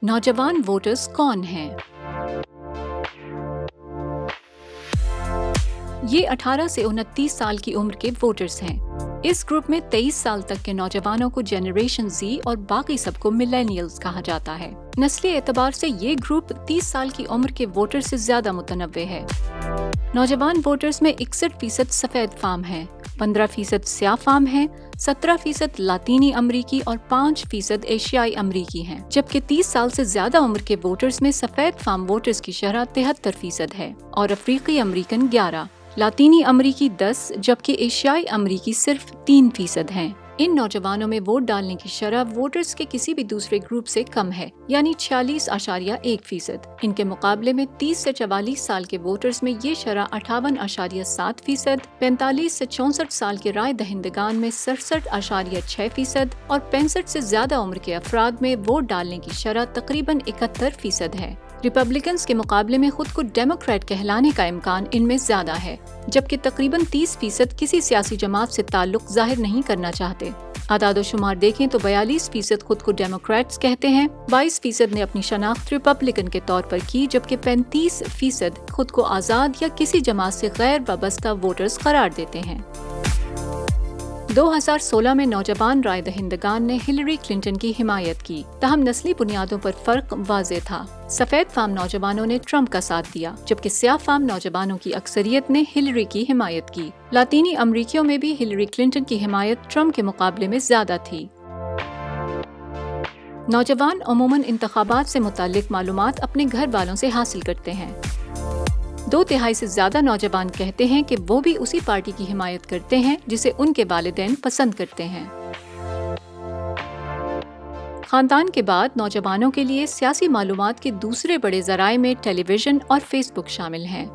नौजवान वोटर्स कौन हैं? ये 18 से 29 साल की उम्र के वोटर्स हैं। इस ग्रुप में 23 साल तक के नौजवानों को जनरेशन जी और बाकी सबको मिलेनियल्स कहा जाता है। नस्ली एतबार से ये ग्रुप 30 साल की उम्र के वोटर से ज्यादा मुतनव्वे है। नौजवान वोटर्स में 61% सफेद फार्म हैं, 15% स्याह फार्म हैं, 17% लातीनी अमरीकी और 5% एशियाई अमरीकी हैं, जबकि 30 साल से ज्यादा उम्र के वोटर्स में सफेद फार्म वोटर्स की शरह 73% है और अफ्रीकी अमरीकन 11, लातीनी अमरीकी 10 जबकि एशियाई अमरीकी सिर्फ 3% हैं। इन नौजवानों में वोट डालने की शरह वोटर्स के किसी भी दूसरे ग्रुप से कम है, यानी 46.1%। इनके मुकाबले में 30 से 44 साल के वोटर्स में ये शरह 58.7%, 45 से 64 साल के राय दहिंदगान में 67.6% और 65 से ज्यादा उम्र के अफराद में वोट डालने की शरह तकरीबन 71% है। रिपब्लिकन्स के मुकाबले में खुद को डेमोक्रेट कहलाने का इम्कान इनमें ज्यादा है, जबकि तकरीबन 30% किसी सियासी जमात से ताल्लुक जाहिर नहीं करना चाहते। आदाद शुमार देखें तो 42% खुद को डेमोक्रेट्स कहते हैं, 22% ने अपनी शनाख्त रिपब्लिकन के तौर पर की, जबकि 35% खुद को आज़ाद या किसी जमात से गैर वाबस्ता वोटर्स करार देते हैं। 2016 में नौजवान राय दहिंदगान ने हिलरी क्लिंटन की हिमायत की, ताहम नस्ली बुनियादों पर फर्क वाज़ेह था। सफेद फार्म नौजवानों ने ट्रंप का साथ दिया, जबकि स्याह फार्म नौजवानों की अक्सरियत ने हिलरी की हिमायत की। लातीनी अमरीकियों में भी हिलरी क्लिंटन की हिमायत ट्रंप के मुकाबले में ज्यादा थी। नौजवान अमूमन इंतखाबात से मुताल्लिक मालूमात अपने घर वालों से हासिल करते हैं। 2/3 से ज्यादा नौजवान कहते हैं कि वो भी उसी पार्टी की हिमायत करते हैं जिसे उनके वालिदैन पसंद करते हैं। खानदान के बाद नौजवानों के लिए सियासी मालूमात के दूसरे बड़े जराए में टेलीविजन और फेसबुक शामिल हैं।